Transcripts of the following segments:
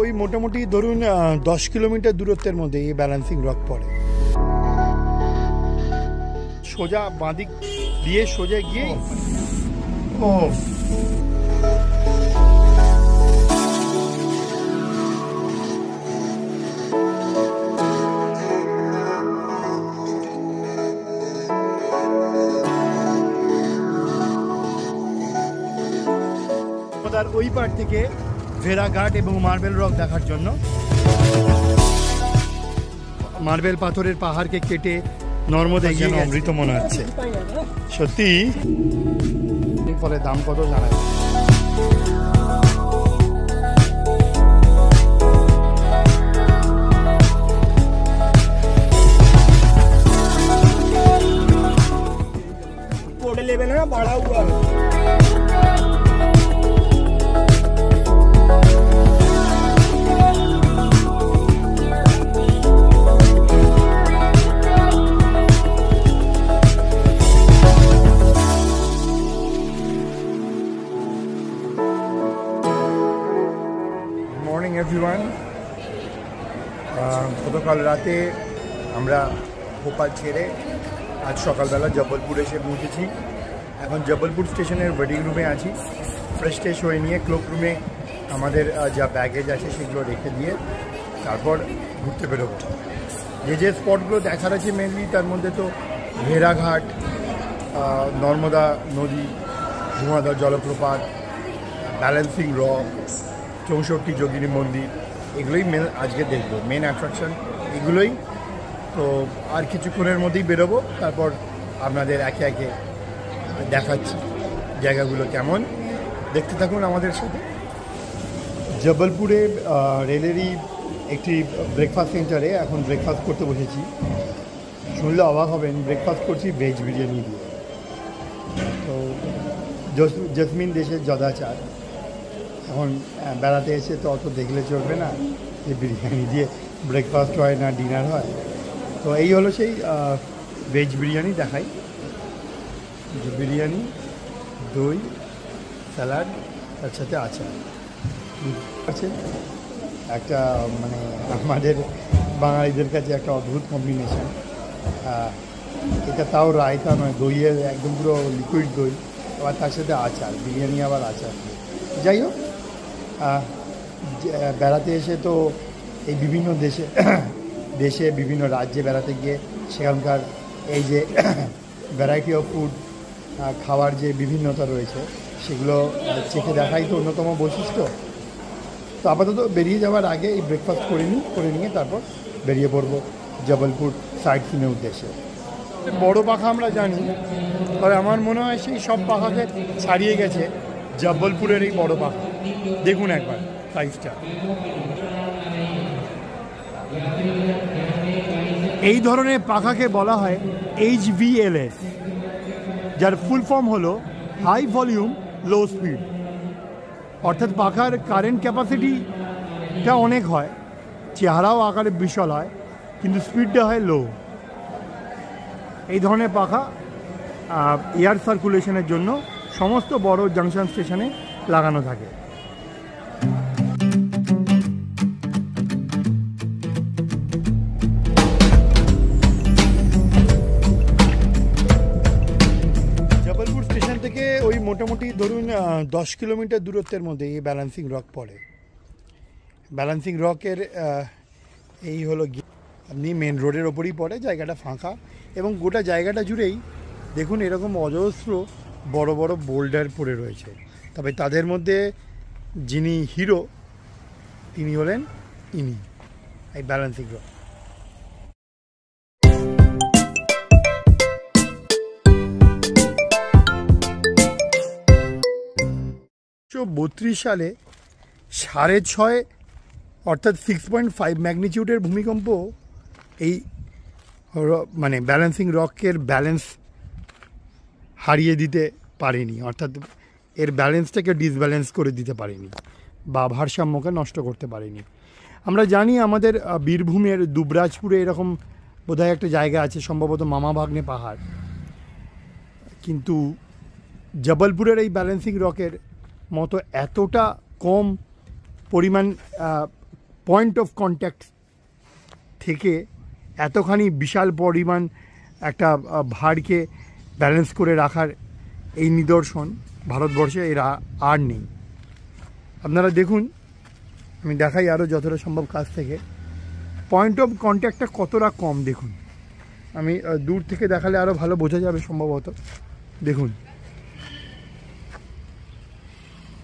ওই মোটামুটি ধরুন 10 কিলোমিটার দূরত্বের মধ্যে এই ব্যালেন্সিং রক পড়ে। সোজা বাঁদিক দিয়ে সোজা গিয়ে ওই পার থেকে ভেড়াঘাট এবং মার্বেল রক দেখার জন্য মার্বেল পাথরের পাহাড়কে কেটে নর্মদা গিয়ে অমৃত মনে হচ্ছে সত্যি। ফলে দাম কত জানায় लेवल है बढ़ा हुआ है। Morning everyone. গতকাল রাতে আমরা ভোপাল ছেড়ে আজ সকালবেলা জবলপুর এসে পৌঁছেছি। এখন জবলপুর স্টেশনের ওয়েটিং রুমে আছি। ফ্রেশ ট্রেশ হয়ে নিয়ে ক্লোক রুমে আমাদের যা ব্যাগেজ আছে সেগুলো রেখে দিয়ে তারপর ঘুরতে বেরোবো। যে স্পটগুলো দেখার আছে মেনলি তার মধ্যে তো ভেড়াঘাট, নর্মদা নদী, ধুমাধর জলপ্রপাত, ব্যালেন্সিং রক, 64 যোগিনী মন্দির, এগুলোই মেন আজকে দেখবো। মেন অ্যাট্রাকশন এগুলোই। তো আর কিছুক্ষণের মধ্যেই বেরোবো, তারপর আপনাদের একে একে দেখাচ্ছি জায়গাগুলো কেমন। দেখতে থাকুন আমাদের সাথে। জবলপুরে রেলেরই একটি ব্রেকফাস্ট সেন্টারে এখন ব্রেকফাস্ট করতে বসেছি। শুনলে অবাক হবেন, ব্রেকফাস্ট করছি ভেজ বিরিয়ানি দিয়ে। তো জসমিন দেশের যদাচার, এখন বেড়াতে এসে তো অত দেখলে চলবে না যে বিরিয়ানি দিয়ে ব্রেকফাস্ট হয় না ডিনার হয়। তো এই হলো সেই ভেজ বিরিয়ানি। দেখাই যে বিরিয়ানি, দই, স্যালাড, তার সাথে আচার আছে। একটা মানে আমাদের বাঙালিদের কাছে একটা অদ্ভুত কম্বিনেশান। এটা তাও রায়তা নয়, দইয়ের একদম পুরো লিকুইড দই, আবার তার সাথে আচার, বিরিয়ানি আবার আচার। যাই হোক, বেড়াতে এসে তো এই বিভিন্ন দেশে বিভিন্ন রাজ্যে বেড়াতে গিয়ে সেখানকার এই যে ভ্যারাইটি অফ ফুড, খাওয়ার যে বিভিন্নতা রয়েছে সেগুলো চেখে দেখাই তো অন্যতম বৈশিষ্ট্য। তো আপাতত বেরিয়ে যাওয়ার আগে এই ব্রেকফাস্ট করে নিয়ে তারপর বেরিয়ে পড়বো জবলপুর সাইট সিনের উদ্দেশ্যে। বড় পাখা আমরা জানি, তবে আমার মনে হয় সেই সব পাখাকে ছাড়িয়ে গেছে জবলপুরের এই বড় পাখা। দেখুন একবার সাইজটা। এই ধরনের পাখাকে বলা হয় HVLS, যার ফুল ফর্ম হলো হাই ভলিউম লো স্পিড। অর্থাৎ পাখার কারেন্ট ক্যাপাসিটিটা অনেক হয়, চেহারাও আকারে বিশাল হয়, কিন্তু স্পিডটা হয় লো। এই ধরনের পাখা এয়ার সার্কুলেশনের জন্য সমস্ত বড় জাংশন স্টেশনে লাগানো থাকে। জবলপুর স্টেশন থেকে ওই মোটামুটি ধরুন 10 কিলোমিটার দূরত্বের মধ্যে এই ব্যালেন্সিং রক পড়ে। ব্যালেন্সিং রকের এই হলো আপনি মেন রোডের ওপরই পড়ে, জায়গাটা ফাঁকা এবং গোটা জায়গাটা জুড়েই দেখুন এরকম অজস্র বড় বড় বোল্ডার পড়ে রয়েছে। তবে তাদের মধ্যে যিনি হিরো তিনি হলেন এই ব্যালেন্সিং রক। 1932 সালে 6.5 অর্থাৎ 6.5 ম্যাগনিটিউডের ভূমিকম্প এই মানে ব্যালেন্সিং রকের ব্যালেন্স হারিয়ে দিতে পারেনি, অর্থাৎ এর ব্যালেন্সটাকে ডিসব্যালেন্স করে দিতে পারেনি বা ভারসাম্যকে নষ্ট করতে পারেনি। আমরা জানি আমাদের বীরভূমের দুবরাজপুরে এরকম বোধহয় একটা জায়গা আছে, সম্ভবত মামা ভাগ্নে পাহাড়, কিন্তু জবলপুরের এই ব্যালেন্সিং রকের মতো এতটা কম পরিমাণ পয়েন্ট অফ কন্ট্যাক্ট থেকে এতখানি বিশাল পরিমাণ একটা ভারকে ব্যালেন্স করে রাখার এই নিদর্শন ভারতবর্ষে এরা আর নেই। আপনারা দেখুন, আমি দেখাই আরও যতটা সম্ভব কাছ থেকে। পয়েন্ট অফ কন্ট্যাক্টটা কতটা কম দেখুন। আমি দূর থেকে দেখালে আরও ভালো বোঝা যাবে সম্ভবত। দেখুন,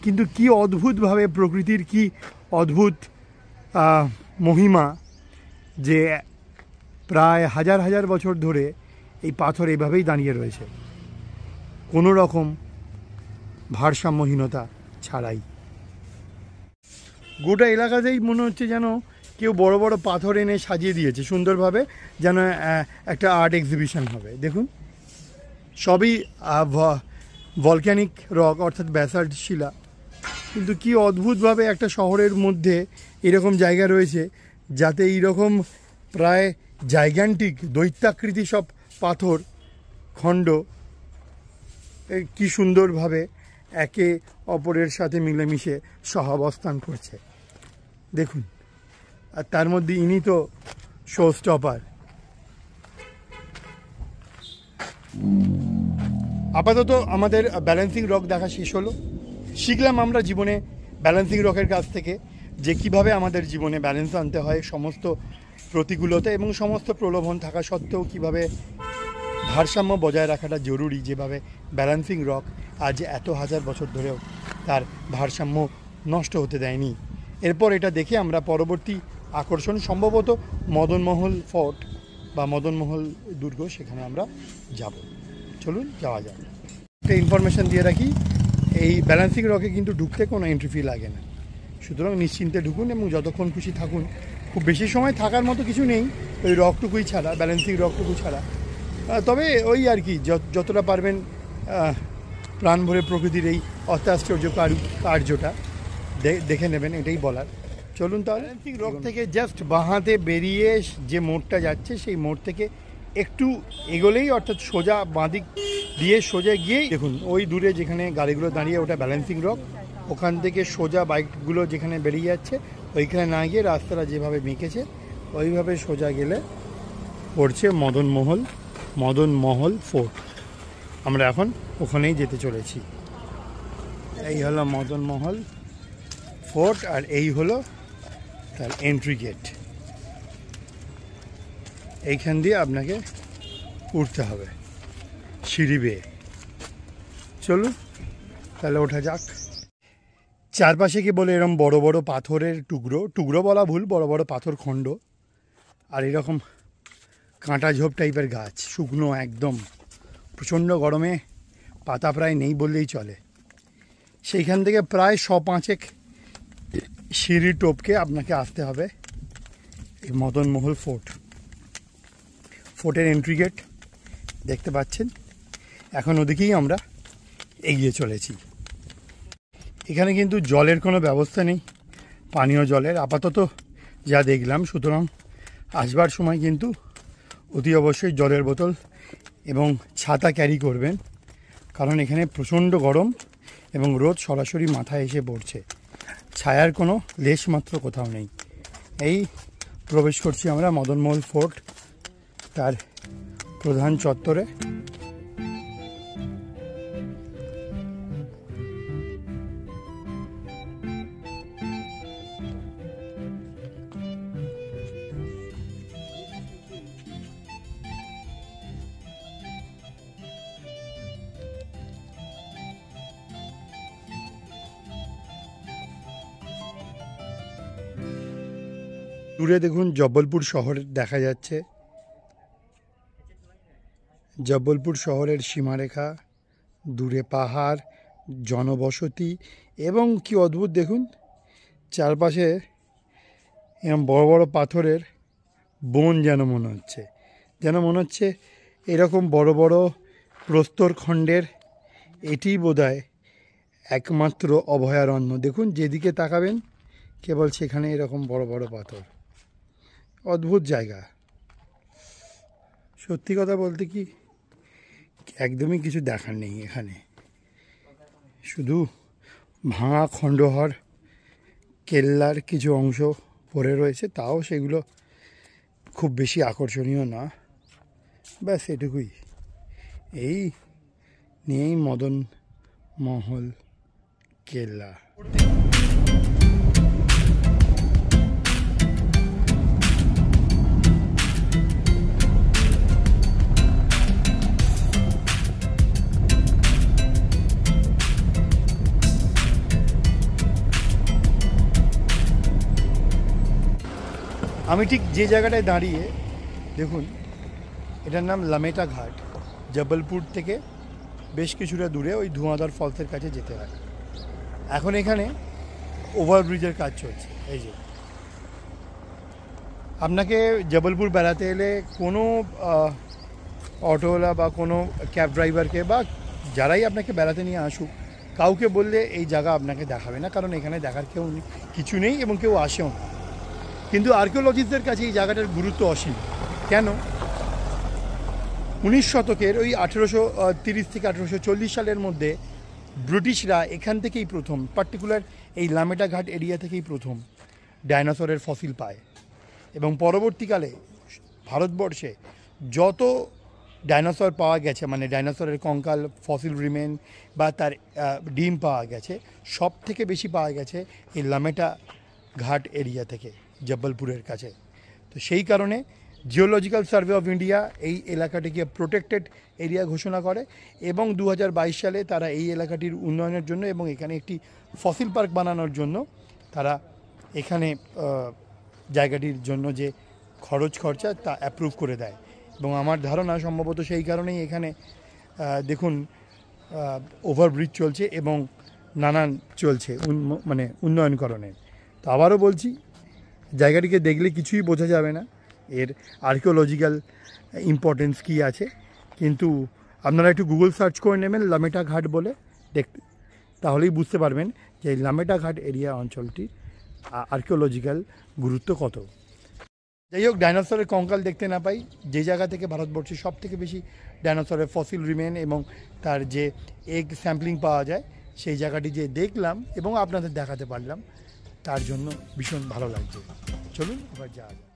কিন্তু কি অদ্ভুতভাবে প্রকৃতির কি অদ্ভুত মহিমা যে প্রায় হাজার হাজার বছর ধরে এই পাথর এভাবেই দাঁড়িয়ে রয়েছে, কোনো রকম ভারসাম্যহীনতা ছাড়াই। গোটা এলাকাতেই মনে হচ্ছে যেন কেউ বড় বড় পাথর এনে সাজিয়ে দিয়েছে সুন্দরভাবে, যেন একটা আর্ট এক্সিবিশন হবে। দেখুন, সবই ভলক্যানিক রক অর্থাৎ ব্যাসাল্ট শিলা, কিন্তু কি অদ্ভুতভাবে একটা শহরের মধ্যে এরকম জায়গা রয়েছে যাতে এইরকম প্রায় জাইগ্যান্টিক দৈত্যাকৃতি সব পাথর খণ্ড কি সুন্দরভাবে একে অপরের সাথে মিলেমিশে সহাবস্থান করছে। দেখুন, আর তার মধ্যে ইনি তো শো স্টপার। আপাতত আমাদের ব্যালেন্সিং রক দেখা শেষ হলো। শিখলাম আমরা জীবনে ব্যালেন্সিং রকের কাছ থেকে যে কিভাবে আমাদের জীবনে ব্যালেন্স আনতে হয়, সমস্ত প্রতিকূলতা এবং সমস্ত প্রলোভন থাকা সত্ত্বেও কিভাবে ভারসাম্য বজায় রাখাটা জরুরি, যেভাবে ব্যালেন্সিং রক আজ এত হাজার বছর ধরেও তার ভারসাম্য নষ্ট হতে দেয়নি। এরপর এটা দেখে আমরা পরবর্তী আকর্ষণ সম্ভবত মদনমহল ফোর্ট বা মদনমহল দুর্গ, সেখানে আমরা যাব। চলুন যাওয়া যাক। একটা ইনফরমেশান দিয়ে রাখি, এই ব্যালেন্সিং রকে কিন্তু ঢুকতে কোনো এন্ট্রি ফি লাগে না, সুতরাং নিশ্চিন্তে ঢুকুন এবং যতক্ষণ খুশি থাকুন। খুব বেশি সময় থাকার মতো কিছু নেই, ওই রকটুকুই ছাড়া, ব্যালেন্সিং রকটুকু ছাড়া। তবে ওই আর কি, যতটা পারবেন প্রাণ ভরে প্রকৃতির এই অত্যাশ্চর্য কার্যটা দেখে নেবেন, এটাই বলার। চলুন তাহলে। ব্যালেন্সিং রক থেকে জাস্ট বাঁহাতে বেরিয়ে যে মোড়টা যাচ্ছে, সেই মোড় থেকে একটু এগোলেই, অর্থাৎ সোজা বাঁদিক দিয়ে সোজা গিয়েই দেখুন ওই দূরে যেখানে গাড়িগুলো দাঁড়িয়ে, ওটা ব্যালেন্সিং রক। ওখান থেকে সোজা বাইকগুলো যেখানে বেরিয়ে যাচ্ছে, ওইখানে না গিয়ে রাস্তাটা যেভাবে মেঁকেছে ওইভাবে সোজা গেলে পড়ছে মদনমহল ফোর্ট। আমরা এখন ওখানেই যেতে চলেছি। এই হলো মদনমহল ফোর্ট, আর এই হলো তার এন্ট্রি গেট। এইখান দিয়ে আপনাকে উঠতে হবে সিঁড়ি বেয়ে। চলুন তাহলে ওঠা যাক। চারপাশে কি বলে এরকম বড় বড় পাথরের টুকরো বলা ভুল, বড় বড় পাথর খণ্ড, আর এরকম কাঁটা ঝোপ টাইপের গাছ, শুকনো একদম, প্রচণ্ড গরমে পাতা প্রায় নেই বললেই চলে। সেইখান থেকে প্রায় 100-5 সিঁড়ি টপকে আপনাকে আসতে হবে এই মদনমহল ফোর্টের এন্ট্রি গেট দেখতে পাচ্ছেন। এখন ওদিকেই আমরা এগিয়ে চলেছি। এখানে কিন্তু জলের কোনো ব্যবস্থা নেই, পানীয় জলের আপাতত যা দেখলাম, সুতরাং আসবার সময় কিন্তু অতি অবশ্যই জলের বোতল এবং ছাতা ক্যারি করবেন, কারণ এখানে প্রচণ্ড গরম এবং রোদ সরাসরি মাথায় এসে পড়ছে, ছায়ার কোনো লেশ মাত্র কোথাও নেই। এই প্রবেশ করছি আমরা মদনমহল ফোর্ট তার প্রধান চত্বরে। দূরে দেখুন জব্বলপুর শহর দেখা যাচ্ছে, জব্বলপুর শহরের সীমারেখা, দূরে পাহাড়, জনবসতি এবং কি অদ্ভুত দেখুন চারপাশে এরকম বড় বড় পাথরের বন, যেন মনে হচ্ছে এরকম বড় বড় প্রস্তরখণ্ডের এটি বোধহয় একমাত্র অভয়ারণ্য। দেখুন যেদিকে তাকাবেন কেবল সেখানে এরকম বড় বড় পাথর, অদ্ভুত জায়গা। সত্যি কথা বলতে কি একদমই কিছু দেখার নেই এখানে, শুধু ভাঙা খণ্ডহর কেল্লার কিছু অংশ পড়ে রয়েছে, তাও সেগুলো খুব বেশি আকর্ষণীয় না। ব্যাস এটুকুই। এই নিয়েই মদন মহল কেল্লা। আমি ঠিক যে জায়গাটায় দাঁড়িয়ে, দেখুন এটার নাম লামেটা ঘাট। জবলপুর থেকে বেশ কিছুটা দূরে, ওই ধোঁয়াদার ফলসের কাছে যেতে হয়। এখন এখানে ওভারব্রিজের কাজ চলছে। এই যে আপনাকে জবলপুর বেড়াতে এলে কোনো অটোওয়ালা বা কোনো ক্যাব ড্রাইভারকে বা যারাই আপনাকে বেড়াতে নিয়ে আসুক, কাউকে বললে এই জায়গা আপনাকে দেখাবে না, কারণ এখানে দেখার কেউ কিছু নেই এবং কেউ আসেও না। কিন্তু আর্কিওলজিস্টদের কাছে এই জায়গাটার গুরুত্ব অসীম। কেন? 19 শতকের ওই 1830 থেকে 1840 সালের মধ্যে ব্রিটিশরা এখান থেকেই প্রথম, পার্টিকুলার এই লামেটা ঘাট এরিয়া থেকেই প্রথম ডাইনোসরের ফসিল পায়। এবং পরবর্তীকালে ভারতবর্ষে যত ডাইনোসর পাওয়া গেছে, মানে ডাইনোসরের কঙ্কাল, ফসিল রিমেন বা তার ডিম পাওয়া গেছে, সব থেকে বেশি পাওয়া গেছে এই লামেটা ঘাট এরিয়া থেকে, জব্বলপুরের কাছে। তো সেই কারণে জিওলজিক্যাল সার্ভে অফ ইন্ডিয়া এই এলাকাটিকে প্রোটেক্টেড এরিয়া ঘোষণা করে এবং 2022 সালে তারা এই এলাকাটির উন্নয়নের জন্য এবং এখানে একটি ফসিল পার্ক বানানোর জন্য তারা এখানে জায়গাটির জন্য যে খরচা তা অ্যাপ্রুভ করে দেয়। এবং আমার ধারণা সম্ভবত সেই কারণেই এখানে দেখুন ওভারব্রিজ চলছে এবং নানান চলছে মানে উন্নয়নকরণের। তো আবারও বলছি, জায়গাটিকে দেখলে কিছুই বোঝা যাবে না এর আর্কিওলজিক্যাল ইম্পর্টেন্স কী আছে, কিন্তু আপনারা একটু গুগল সার্চ করে নেবেন লামেটা ঘাট বলে, দেখতে তাহলেই বুঝতে পারবেন যে এই লামেটা ঘাট এরিয়া অঞ্চলটি আর্কিওলজিক্যাল গুরুত্ব কত। যাই হোক, ডাইনোসরের কঙ্কাল দেখতে না পাই, যে জায়গা থেকে ভারতবর্ষে সব থেকে বেশি ডাইনোসরের ফসিল রিমেন এবং তার যে এগ স্যাম্পলিং পাওয়া যায়, সেই জায়গাটি যে দেখলাম এবং আপনাদের দেখাতে পারলাম, তার জন্য ভীষণ ভালো লাগছে। চলুন এবার যাওয়া যাক।